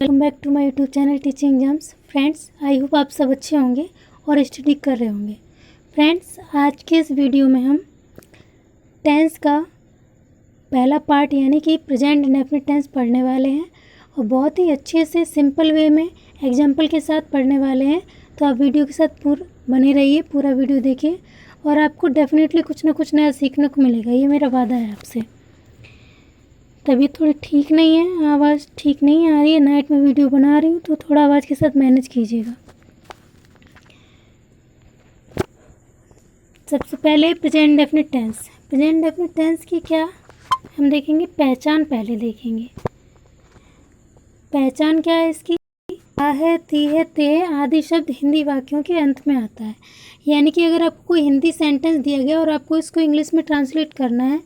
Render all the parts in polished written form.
Welcome back to my YouTube channel teaching exams. Friends, I hope आप सब अच्छे होंगे और स्टडी कर रहे होंगे। फ्रेंड्स, आज के इस वीडियो में हम टेंस का पहला पार्ट यानी कि प्रेजेंट इंडेफिनिट टेंस पढ़ने वाले हैं और बहुत ही अच्छे से सिंपल वे में एग्जाम्पल के साथ पढ़ने वाले हैं। तो आप वीडियो के साथ बने रहिए, पूरा वीडियो देखिए और आपको डेफिनेटली कुछ ना कुछ नया सीखने को मिलेगा, ये मेरा वादा है आपसे। तबीयत थोड़ी ठीक नहीं है, आवाज़ ठीक नहीं आ रही है, नाइट में वीडियो बना रही हूँ तो थोड़ा आवाज़ के साथ मैनेज कीजिएगा। सबसे पहले present indefinite tense. Present indefinite tense की क्या हम देखेंगे, पहचान पहले देखेंगे। पहचान क्या है इसकी? आ है, ती है, ते है आदि शब्द हिंदी वाक्यों के अंत में आता है। यानी कि अगर आपको कोई हिंदी सेंटेंस दिया गया और आपको इसको इंग्लिश में ट्रांसलेट करना है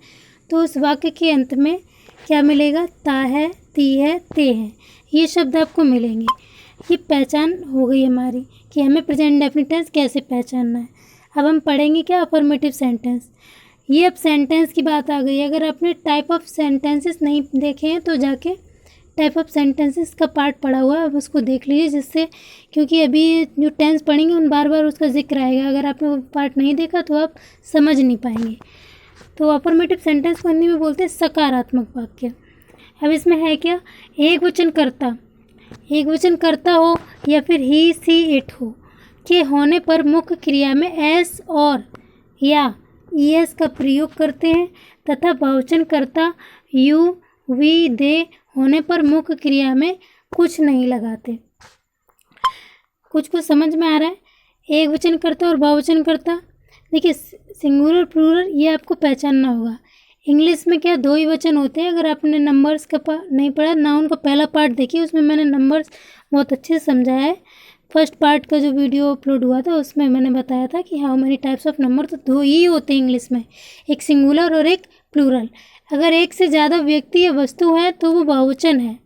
तो उस वाक्य के अंत में क्या मिलेगा? ता है, ती है, ते है, ये शब्द आपको मिलेंगे। ये पहचान हो गई हमारी कि हमें प्रेजेंट इंडेफिनिट टेंस कैसे पहचानना है। अब हम पढ़ेंगे क्या? Affirmative sentence. ये अब सेंटेंस की बात आ गई। अगर आपने टाइप ऑफ सेंटेंसेस नहीं देखे हैं तो जाके टाइप ऑफ सेंटेंसेस का पार्ट पढ़ा हुआ है, अब उसको देख लीजिए, जिससे क्योंकि अभी जो टेंस पढ़ेंगे उन बार बार उसका जिक्र आएगा। अगर आपने वो पार्ट नहीं देखा तो आप समझ नहीं पाएंगे। तो अफर्मेटिव सेंटेंस को हिंदी में बोलते हैं सकारात्मक वाक्य। अब इसमें है क्या? एक वचन कर्ता हो या फिर ही, सी, इट हो के होने पर मुख्य क्रिया में एस और या ईएस का प्रयोग करते हैं तथा बहुवचन कर्ता यू, वी, दे होने पर मुख्य क्रिया में कुछ नहीं लगाते। कुछ को समझ में आ रहा है? एक वचन कर्ता और बहुवचन कर्ता, देखिए सिंगुलर प्लूरल ये आपको पहचानना होगा। इंग्लिश में क्या दो ही वचन होते हैं। अगर आपने नंबर्स का नहीं पढ़ा, नाउन का पहला पार्ट देखिए, उसमें मैंने नंबर्स बहुत अच्छे से समझाया है। फर्स्ट पार्ट का जो वीडियो अपलोड हुआ था उसमें मैंने बताया था कि how many types of number, तो दो ही होते हैं इंग्लिश में, एक सिंगुलर और एक प्लूरल। अगर एक से ज़्यादा व्यक्ति या वस्तु है तो वो बहुवचन है।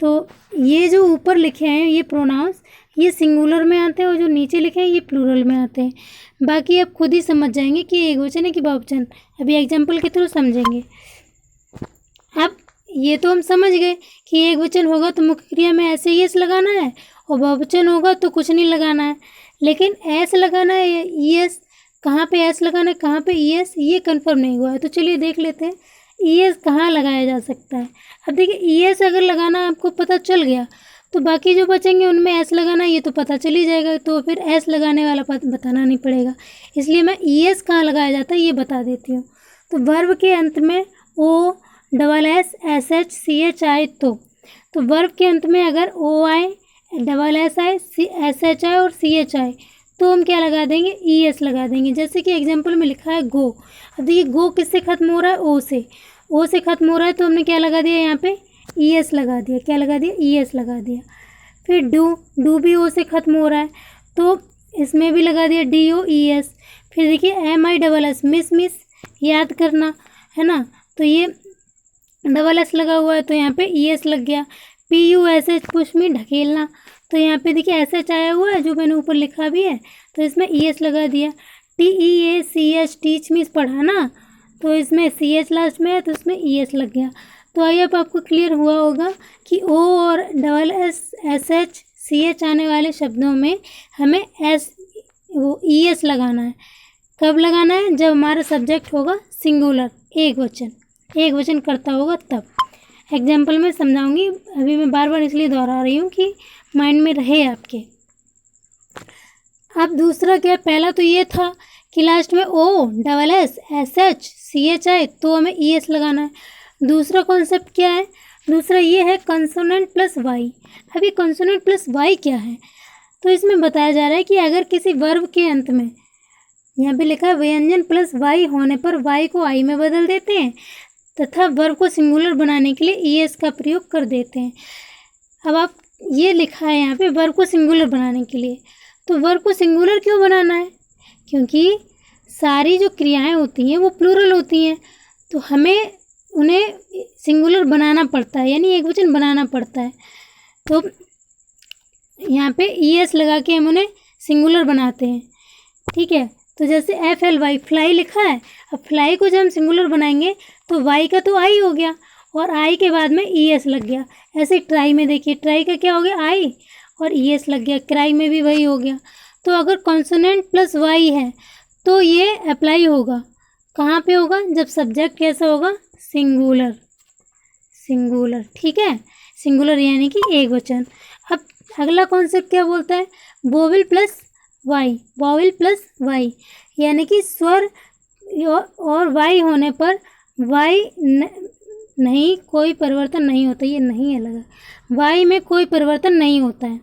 तो ये जो ऊपर लिखे हैं ये प्रोनाउंस, ये सिंगुलर में आते हैं और जो नीचे लिखे हैं ये प्लूरल में आते हैं। बाकी आप खुद ही समझ जाएंगे कि एक वचन है कि बहुवचन। अभी एग्जाम्पल के थ्रू समझेंगे। अब ये तो हम समझ गए कि एक वचन होगा तो मुख्य क्रिया में ऐसे ही एस लगाना है और बहुवचन होगा तो कुछ नहीं लगाना है। लेकिन एस लगाना है या ई एस, कहाँ पे एस लगाना है, कहाँ पे ई एस, ये कन्फर्म नहीं हुआ है। तो चलिए देख लेते हैं ई एस कहाँ लगाया जा सकता है। अब देखिए ई एस अगर लगाना आपको पता चल गया तो बाकी जो बचेंगे उनमें एस लगाना ये तो पता चल ही जाएगा, तो फिर एस लगाने वाला बताना नहीं पड़ेगा। इसलिए मैं ई एस कहाँ लगाया जाता है ये बता देती हूँ। तो वर्ब के अंत में O, double S, S H, C H आए तो वर्ब के अंत में अगर ओ आए, डबल एस आए, एस एच आए और सी एच आए तो हम क्या लगा देंगे? ई एस लगा देंगे। जैसे कि एग्जाम्पल में लिखा है गो। अब देखिए गो किससे खत्म हो रहा है? ओ से। ओ से खत्म हो रहा है तो हमने क्या लगा दिया? यहाँ पे ई एस लगा दिया। क्या लगा दिया? ई एस लगा दिया। फिर डू भी ओ से ख़त्म हो रहा है तो इसमें भी लगा दिया डी ओ ई एस। फिर देखिए M I double S, miss याद करना है ना, तो ये डबल एस लगा हुआ है तो यहाँ पे ई एस लग गया। P U S H, push में ढकेलना, तो यहाँ पे देखिए एस एच आया हुआ है जो मैंने ऊपर लिखा भी है तो इसमें ई एस लगा दिया। टी ई ए सी एच, टीच मीन्स पढ़ाना, तो इसमें सी एच लास्ट में है तो इसमें ई एस लग गया। तो आइए अब आपको क्लियर हुआ होगा कि ओ और double S, S H, C H आने वाले शब्दों में हमें ई एस लगाना है। कब लगाना है? जब हमारा सब्जेक्ट होगा सिंगुलर, एक वचन करता होगा तब। एग्जाम्पल में समझाऊंगी, अभी मैं बार बार इसलिए दोहरा रही हूँ कि माइंड में रहे आपके। अब दूसरा क्या? पहला तो ये था कि लास्ट में O, double S, S H, C H आए तो हमें ई एस लगाना है। दूसरा कॉन्सेप्ट क्या है? दूसरा ये है कंसोनेंट प्लस वाई। अभी कंसोनेंट प्लस वाई क्या है? तो इसमें बताया जा रहा है कि अगर किसी वर्ब के अंत में, यहाँ पे लिखा है व्यंजन प्लस वाई होने पर वाई को आई में बदल देते हैं तथा वर्ब को सिंगुलर बनाने के लिए ई एस का प्रयोग कर देते हैं। अब आप ये लिखा है यहाँ पे वर्ब को सिंगुलर बनाने के लिए, तो वर्ब को सिंगुलर क्यों बनाना है? क्योंकि सारी जो क्रियाएं होती हैं वो प्लूरल होती हैं तो हमें उन्हें सिंगुलर बनाना पड़ता है, यानी एक वचन बनाना पड़ता है। तो यहाँ पे ई एस लगा के हम उन्हें सिंगुलर बनाते हैं। ठीक है, तो जैसे एफ एल वाई, फ्लाई लिखा है। अब फ्लाई को जब हम सिंगुलर बनाएंगे तो वाई का तो आई हो गया और आई के बाद में ई एस लग गया। ऐसे ट्राई में देखिए, ट्राई का क्या हो गया, आई और ई एस लग गया। क्राई में भी वही हो गया। तो अगर कॉन्सोनेंट प्लस वाई है तो ये अप्लाई होगा, कहाँ पे होगा, जब सब्जेक्ट कैसा होगा, सिंगुलर, सिंगुलर, ठीक है, सिंगुलर यानी कि एक वचन। अब अगला कॉन्सेप्ट क्या बोलता है, vowel plus Y, vowel plus Y यानी कि स्वर और वाई होने पर वाई नहीं, कोई परिवर्तन नहीं होता, ये नहीं है लगा, वाई में कोई परिवर्तन नहीं होता है।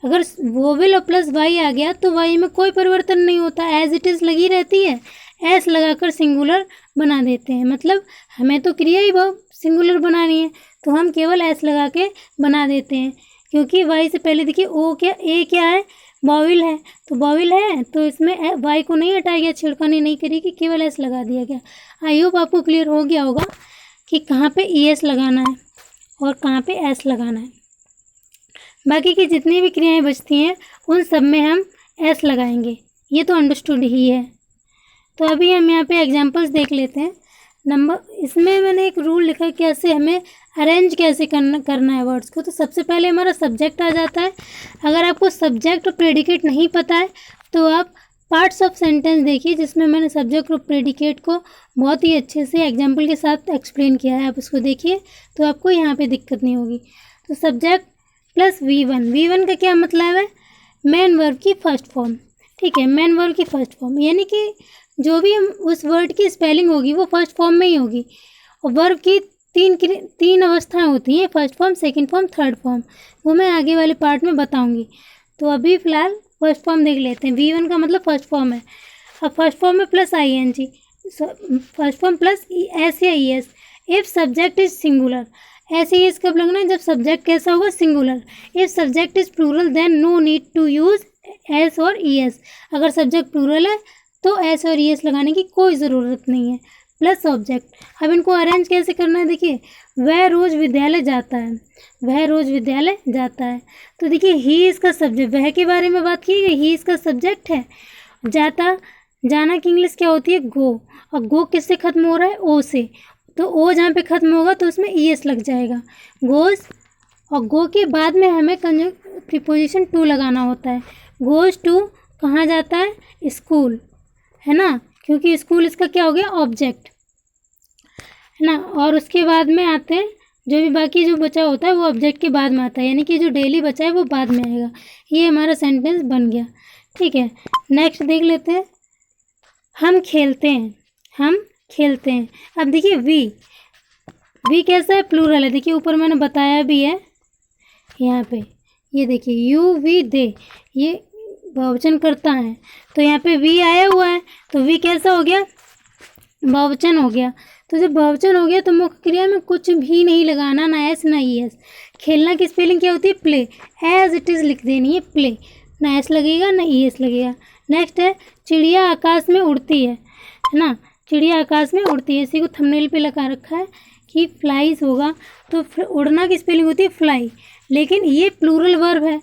अगर वोवेल और प्लस वाई आ गया तो वाई में कोई परिवर्तन नहीं होता, एज इट इज़ लगी रहती है। एस लगाकर सिंगुलर बना देते हैं, मतलब हमें तो क्रिया ही सिंगुलर बनानी है तो हम केवल एस लगा के बना देते हैं, क्योंकि वाई से पहले देखिए ओ क्या, ए क्या है, वोवेल है, तो वोवेल है तो इसमें वाई को नहीं हटाया गया, छिड़कानी नहीं करी कि केवल एस लगा दिया गया। आई होप आपको क्लियर हो गया होगा कि कहाँ पे ई एस लगाना है और कहाँ पे एस लगाना है। बाकी की जितनी भी क्रियाएं बचती हैं उन सब में हम एस लगाएंगे, ये तो अंडरस्टूड ही है। तो अभी हम यहाँ पे एग्जांपल्स देख लेते हैं। इसमें मैंने एक रूल लिखा है कैसे हमें अरेंज कैसे करना है वर्ड्स को। तो सबसे पहले हमारा सब्जेक्ट आ जाता है। अगर आपको सब्जेक्ट और प्रेडिकेट नहीं पता है तो आप पार्ट्स ऑफ सेंटेंस देखिए, जिसमें मैंने सब्जेक्ट और प्रेडिकेट को बहुत ही अच्छे से एग्जाम्पल के साथ एक्सप्लेन किया है, आप उसको देखिए तो आपको यहाँ पे दिक्कत नहीं होगी। तो सब्जेक्ट प्लस V1, V1 का क्या मतलब है, मेन वर्ब की फर्स्ट फॉर्म, ठीक है, मेन वर्ब की फर्स्ट फॉर्म यानी कि जो भी हम उस वर्ड की स्पेलिंग होगी वो फर्स्ट फॉर्म में ही होगी। और वर्ब की तीन अवस्थाएं होती हैं, first form, second form, third form, वो मैं आगे वाले पार्ट में बताऊंगी। तो अभी फ़िलहाल फर्स्ट फॉर्म देख लेते हैं। V1 का मतलब फर्स्ट फॉर्म है। अब फर्स्ट फॉर्म में plus ING, first form plus S या ES। If subject is singular, ऐसे ES कब लगना है, जब सब्जेक्ट कैसा होगा, singular. If subject is plural then no need to use S और ES। अगर सब्जेक्ट प्लूरल है तो एस और ES लगाने की कोई ज़रूरत नहीं है। प्लस ऑब्जेक्ट, अब इनको अरेंज कैसे करना है, देखिए, वह रोज़ विद्यालय जाता है, वह रोज़ विद्यालय जाता है। तो देखिए ही इसका सब्जेक्ट, वह के बारे में बात की गई, ही इसका सब्जेक्ट है। जाता, जाना की इंग्लिश क्या होती है, गो, और गो किससे खत्म हो रहा है, ओ से, तो ओ जहाँ पे खत्म होगा तो उसमें ES लग जाएगा, गोज़। और गो के बाद में हमें प्रीपोजिशन टू लगाना होता है। गोज़ टू कहाँ जाता है, स्कूल, है ना, क्योंकि स्कूल इसका क्या हो गया, ऑब्जेक्ट, है ना। और उसके बाद में आते हैं जो भी बाकी जो बचा होता है वो ऑब्जेक्ट के बाद में आता है, यानी कि जो डेली बचा है वो बाद में आएगा। ये हमारा सेंटेंस बन गया, ठीक है। नेक्स्ट देख लेते हैं, हम खेलते हैं, हम खेलते हैं। अब देखिए वी कैसा है, प्लूरल है, देखिए ऊपर मैंने बताया भी है यहाँ पे, ये देखिए यू वी दे, ये बहुवचन करता है, तो यहाँ पे वी आया हुआ है तो वी कैसा हो गया, बहुवचन हो गया। तो जब बहुवचन हो गया तो मुख्य क्रिया में कुछ भी नहीं लगाना, ना एस ना ES। खेलना की स्पेलिंग क्या होती है, प्ले, एज इट इज़ लिख देनी है, प्ले, ना एस लगेगा ना ES लगेगा। नेक्स्ट है चिड़िया आकाश में उड़ती है ना, चिड़िया आकाश में उड़ती है, इसी को थंबनेल पे लगा रखा है कि फ्लाइज होगा, तो उड़ना की स्पेलिंग होती है फ्लाई, लेकिन ये प्लूरल वर्ब है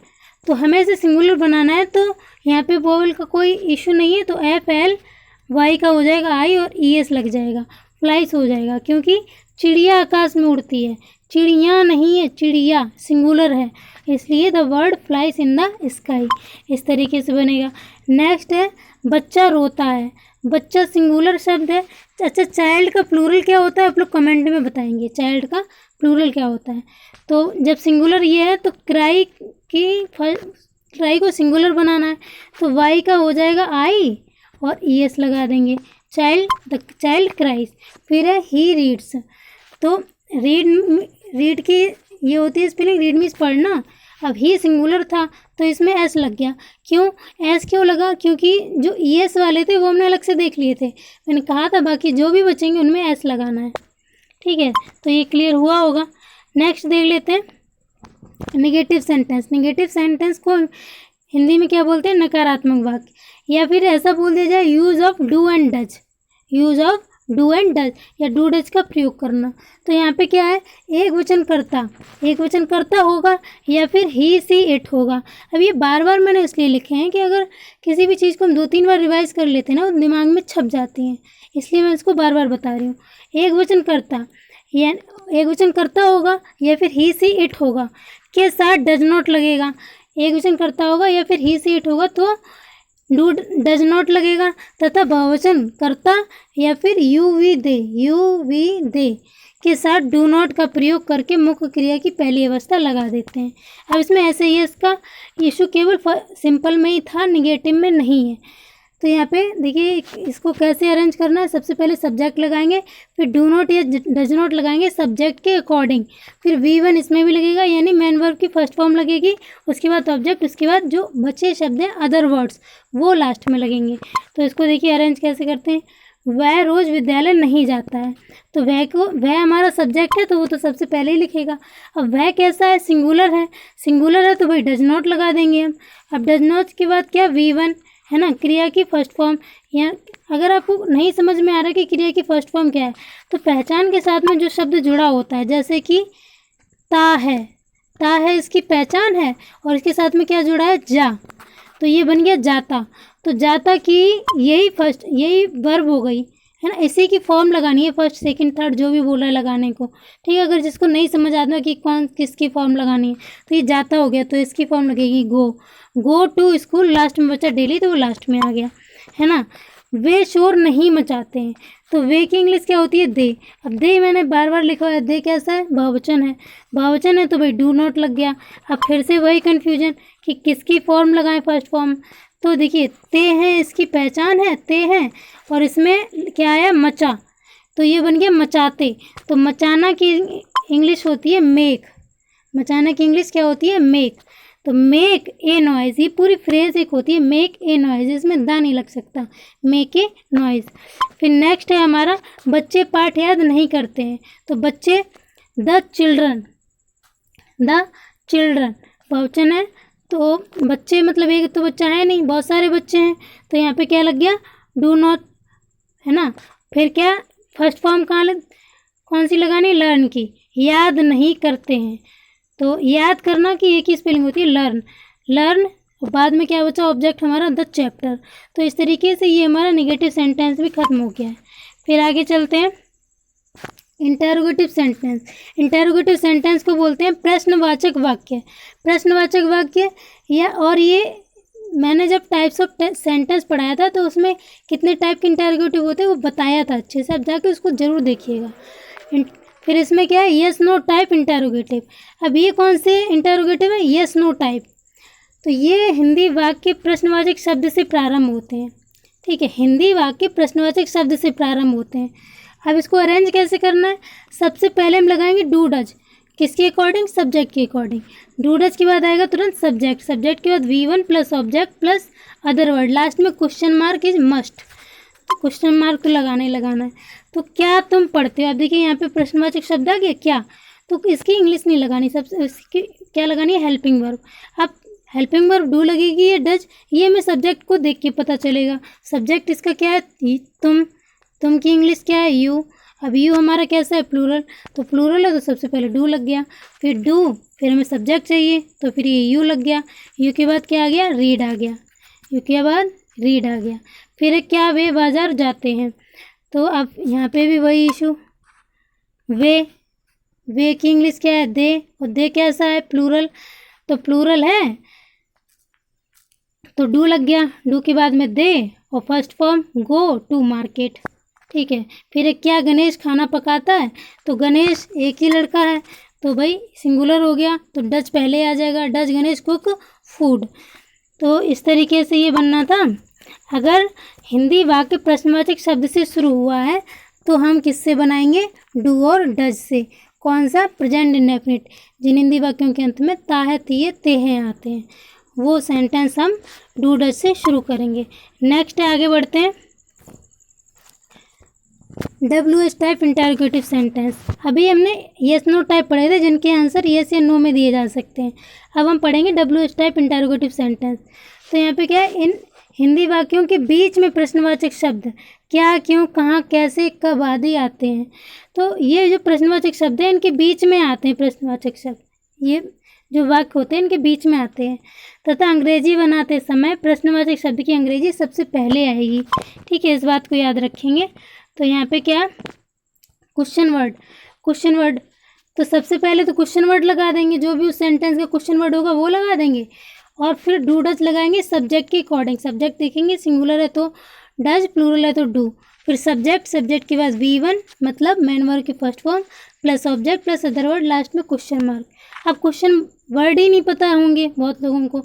तो हमें इसे सिंगुलर बनाना है, तो यहाँ पे वोवेल का कोई इशू नहीं है, तो FLY का हो जाएगा I और ES लग जाएगा, फ्लाइज हो जाएगा, क्योंकि चिड़िया आकाश में उड़ती है, चिड़िया नहीं है, चिड़िया सिंगुलर है, इसलिए the word flies in the sky, इस तरीके से बनेगा। नेक्स्ट है बच्चा रोता है, बच्चा सिंगुलर शब्द है। अच्छा, चाइल्ड का प्लूरल क्या होता है आप लोग कमेंट में बताएंगे, चाइल्ड का प्लूरल क्या होता है। तो जब सिंगुलर ये है तो क्राई को सिंगुलर बनाना है, तो वाई का हो जाएगा I और ES लगा देंगे, द चाइल्ड क्राइज। फिर है ही रीड्स, तो रीड की ये होती है स्पेलिंग, रीड मीन्स पढ़ना। अब ही सिंगुलर था तो इसमें एस लग गया, क्यों एस क्यों लगा, क्योंकि जो ES वाले थे वो हमने अलग से देख लिए थे, मैंने कहा था बाकी जो भी बचेंगे उनमें एस लगाना है, ठीक है। तो ये क्लियर हुआ होगा। नेक्स्ट देख लेते हैं नेगेटिव सेंटेंस। नेगेटिव सेंटेंस को हिंदी में क्या बोलते हैं, नकारात्मक वाक्य, या फिर ऐसा बोल दिया जाए use of do and does, use of do and does या डू डज का प्रयोग करना। तो यहाँ पे क्या है, एक वचन करता होगा या फिर ही सी इट होगा। अब ये बार बार मैंने इसलिए लिखे हैं कि अगर किसी भी चीज़ को हम 2-3 बार रिवाइज कर लेते हैं ना, वो दिमाग में छप जाती हैं, इसलिए मैं इसको बार बार बता रही हूँ। एक वचन करता या एक वचन कर्ता होगा या फिर ही सी इट होगा के साथ डज नॉट लगेगा। एक वचन कर्ता होगा या फिर ही सी इट होगा तो डू डज नॉट लगेगा, तथा बहुवचन कर्ता या फिर यू वी दे के साथ डू नॉट का प्रयोग करके मुख्य क्रिया की पहली अवस्था लगा देते हैं। अब इसमें ऐसे ही इसका इशू केवल सिंपल में ही था, निगेटिव में नहीं है। तो यहाँ पे देखिए इसको कैसे अरेंज करना है। सबसे पहले सब्जेक्ट लगाएंगे, फिर डू नॉट या डज नॉट लगाएंगे सब्जेक्ट के अकॉर्डिंग, फिर V1 इसमें भी लगेगा यानी मेन वर्ब की फर्स्ट फॉर्म लगेगी, उसके बाद ऑब्जेक्ट, उसके बाद जो बचे शब्द हैं अदर वर्ड्स वो लास्ट में लगेंगे। तो इसको देखिए अरेंज कैसे करते हैं। वह रोज़ विद्यालय नहीं जाता है, तो वह हमारा सब्जेक्ट है तो वो तो सबसे पहले ही लिखेगा। अब वह कैसा है, सिंगुलर है तो भाई डज नॉट लगा देंगे हम। अब डज नॉट के बाद क्या, V1 है ना, क्रिया की फर्स्ट फॉर्म। या अगर आपको नहीं समझ में आ रहा कि क्रिया की फर्स्ट फॉर्म क्या है, तो पहचान के साथ में जो शब्द जुड़ा होता है, जैसे कि ता है इसकी पहचान है और इसके साथ में क्या जुड़ा है, जा, तो ये बन गया जाता। तो जाता की यही वर्ब हो गई, है ना। इसी की फॉर्म लगानी है, फर्स्ट सेकंड थर्ड जो भी बोला है लगाने को, ठीक है। अगर जिसको नहीं समझ आता कि कौन किसकी फॉर्म लगानी है, तो ये जाता हो गया तो इसकी फॉर्म लगेगी गो टू स्कूल, लास्ट में बचा डेली तो वो लास्ट में आ गया, है ना। वे शोर नहीं मचाते हैं, तो वे की इंग्लिश क्या होती है, दे। अब दे मैंने बार बार लिखा है, दे कैसा है, बहुवचन है तो भाई डू नॉट लग गया। अब फिर से वही कन्फ्यूजन कि किसकी फॉर्म लगाएं फर्स्ट फॉर्म। तो देखिए ते हैं, इसकी पहचान है ते हैं, और इसमें क्या आया, मचा, तो ये बन गया मचाते। तो मचाना की इंग्लिश होती है मेक, मचाना की इंग्लिश क्या होती है, मेक। तो मेक ए नॉइज़, ये पूरी फ्रेज एक होती है मेक ए नॉइज़, इसमें दा नहीं लग सकता, मेक ए नॉइज़। फिर नेक्स्ट है हमारा बच्चे पाठ याद नहीं करते हैं, तो बच्चे द चिल्ड्रन बहुवचन है, तो बच्चे मतलब एक तो बच्चा है नहीं, बहुत सारे बच्चे हैं, तो यहाँ पे क्या लग गया, डू नॉट, है ना। फिर क्या, फर्स्ट फॉर्म कौन सी लगानी, लर्न की, याद नहीं करते हैं, तो याद करना की एक ही स्पेलिंग होती है, लर्न, और बाद में क्या बचा, ऑब्जेक्ट हमारा द चैप्टर। तो इस तरीके से ये हमारा नेगेटिव सेंटेंस भी खत्म हो गया है। फिर आगे चलते हैं, इंटरोगेटिव सेंटेंस को बोलते हैं प्रश्नवाचक वाक्य या, और ये मैंने जब टाइप्स ऑफ सेंटेंस पढ़ाया था तो उसमें कितने टाइप के इंटरोगेटिव होते हैं वो बताया था अच्छे से, आप जाके उसको ज़रूर देखिएगा। फिर इसमें क्या है, यस नो टाइप इंटरोगेटिव। अब ये कौन से इंटरोगेटिव है, यस नो टाइप, तो ये हिंदी वाक्य प्रश्नवाचक शब्द से प्रारंभ होते हैं, ठीक है। हिंदी वाक्य प्रश्नवाचक शब्द से प्रारंभ होते हैं। अब इसको अरेंज कैसे करना है, सबसे पहले हम लगाएंगे डू डज, किसके अकॉर्डिंग, सब्जेक्ट के अकॉर्डिंग। डू डज के बाद आएगा तुरंत सब्जेक्ट के बाद V1 plus object plus other word, last में क्वेश्चन मार्क इज मस्ट, तो क्वेश्चन मार्क तो लगाना ही लगाना है। तो क्या तुम पढ़ते हो, अब देखिए यहाँ पे प्रश्नवाचक शब्द आ गया क्या, तो इसकी इंग्लिश नहीं लगानी, सबसे इसकी क्या लगानी है, हेल्पिंग वर्ब। अब हेल्पिंग वर्ब डू लगेगी या डज, ये हमें सब्जेक्ट को देख के पता चलेगा। सब्जेक्ट इसका क्या है, तुम की इंग्लिश क्या है, यू। अब यू हमारा कैसा है, प्लूरल, तो प्लूरल है तो सबसे पहले डू लग गया, फिर हमें सब्जेक्ट चाहिए तो फिर ये यू लग गया, यू के बाद क्या आ गया, रीड आ गया, यू के बाद रीड आ गया। फिर क्या, वे बाजार जाते हैं, तो अब यहाँ पे भी वही इशू, वे की इंग्लिश क्या है, दे, और दे कैसा है, प्लूरल, तो प्लूरल है तो डू लग गया, डू के बाद में दे और first form go to market, ठीक है। फिर एक क्या, गणेश खाना पकाता है, तो गणेश एक ही लड़का है तो भाई सिंगुलर हो गया, तो डज पहले आ जाएगा, डज गणेश कुक फूड। तो इस तरीके से ये बनना था। अगर हिंदी वाक्य प्रश्नवाचक शब्द से शुरू हुआ है तो हम किससे बनाएंगे, डू और डज से। कौन सा, प्रेजेंट इंडेफिनिट, जिन हिंदी वाक्यों के अंत में ता है, ती है, ते हैं आते हैं, वो सेंटेंस हम डू डज से शुरू करेंगे। नेक्स्ट आगे बढ़ते हैं, WH टाइप इंटरोगेटिव सेंटेंस। अभी हमने यस नो टाइप पढ़े थे जिनके आंसर यस या नो में दिए जा सकते हैं। अब हम पढ़ेंगे WH टाइप इंटरोगेटिव सेंटेंस। तो यहाँ पे क्या है, इन हिंदी वाक्यों के बीच में प्रश्नवाचक शब्द क्या, क्यों, कहाँ, कैसे, कब आदि आते हैं। तो ये जो प्रश्नवाचक शब्द हैं इनके बीच में आते हैं प्रश्नवाचक शब्द, ये जो वाक्य होते हैं इनके बीच में आते हैं। तथा अंग्रेजी बनाते समय प्रश्नवाचक शब्द की अंग्रेजी सबसे पहले आएगी, ठीक है, इस बात को याद रखेंगे। तो यहाँ पे क्या, क्वेश्चन क्वेश्चन वर्ड, तो सबसे पहले तो क्वेश्चन वर्ड लगा देंगे, जो भी उस सेंटेंस का क्वेश्चन वर्ड होगा वो लगा देंगे, और फिर डू डज लगाएंगे सब्जेक्ट के अकॉर्डिंग। सब्जेक्ट देखेंगे सिंगुलर है तो डज, प्लूरल है तो डू। फिर सब्जेक्ट, सब्जेक्ट के बाद V1 मतलब मेन वर्ब की first form plus object plus other word, last में क्वेश्चन मार्क। अब क्वेश्चन वर्ड ही नहीं पता होंगे बहुत लोगों को,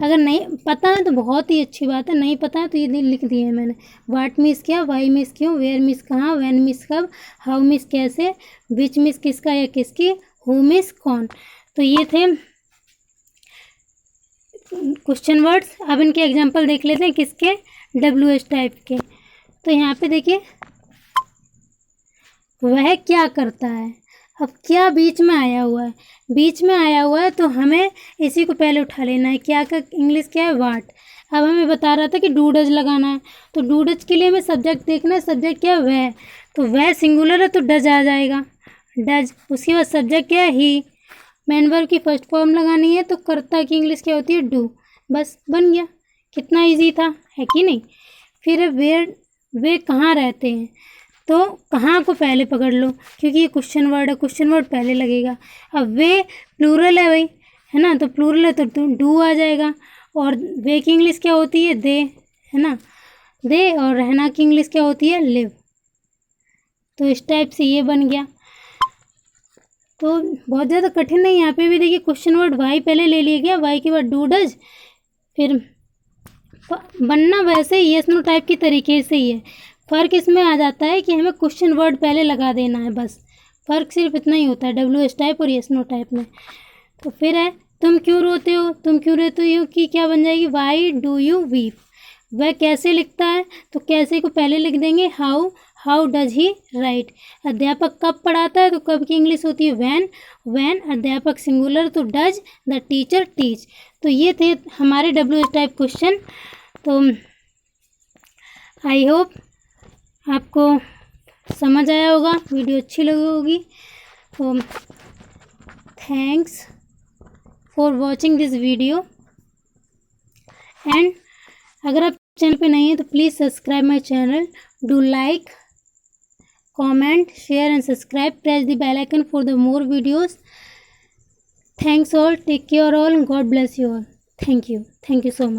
अगर नहीं पता है तो बहुत ही अच्छी बात है, नहीं पता है तो ये लिख दिए हैं मैंने। वाट मीन्स क्या, वाई मीन्स क्यों, वेयर मीन्स कहाँ, व्हेन मीन्स कब, हाउ मीन्स कैसे, विच मीन्स किसका या किसकी, हु मीन्स कौन। तो ये थे क्वेश्चन वर्ड्स। अब इनके एग्जांपल देख लेते हैं, किसके, WH टाइप के। तो यहाँ पे देखिए, वह क्या करता है। अब क्या बीच में आया हुआ है, बीच में आया हुआ है तो हमें इसी को पहले उठा लेना है। क्या का इंग्लिश क्या है, वाट। अब हमें बता रहा था कि डू डज लगाना है, तो डू डज के लिए हमें सब्जेक्ट देखना है, सब्जेक्ट क्या है, वह, तो वह सिंगुलर है तो डज आ जाएगा, डज। उसके बाद सब्जेक्ट क्या है, ही। मेन वर्ब की फर्स्ट फॉर्म लगानी है तो कर्ता की इंग्लिश क्या होती है, डू। बस बन गया, कितना इजी था, है कि नहीं। फिर वेयर, वे कहाँ रहते हैं, तो कहाँ को पहले पकड़ लो क्योंकि ये क्वेश्चन वर्ड है, क्वेश्चन वर्ड पहले लगेगा। अब वे प्लूरल है भाई, है ना, तो प्लूरल है तो डू आ जाएगा। और वे की इंग्लिश क्या होती है, दे, है ना, दे। और रहना की इंग्लिश क्या होती है, लिव। तो इस टाइप से ये बन गया। तो बहुत ज़्यादा कठिन नहीं, यहाँ पे भी देखिए क्वेश्चन वर्ड वाई पहले ले लिया गया, वाई के बाद डू डज, फिर बनना वैसे यस नो टाइप की तरीके से ही है। फ़र्क इसमें आ जाता है कि हमें क्वेश्चन वर्ड पहले लगा देना है, बस फ़र्क सिर्फ इतना ही होता है WH टाइप और यस नो टाइप में। तो फिर है, तुम क्यों रोते हो, तुम क्यों रोते हो की क्या बन जाएगी, वाई डू यू वीप। वह कैसे लिखता है, तो कैसे को पहले लिख देंगे, how, how does he right. अध्यापक कब पढ़ाता है, तो कब की इंग्लिश होती है, वैन, वैन। अध्यापक सिंगुलर तो डज, द टीचर टीच। तो ये थे हमारे WH टाइप क्वेश्चन। तो आई होप आपको समझ आया होगा, वीडियो अच्छी लगी होगी। तो thanks for watching this video, and अगर आप चैनल पे नहीं हैं तो please subscribe my channel, do like, comment, share and subscribe, press the bell icon for the more videos. Thanks all, take care all, God bless you all. Thank you so much.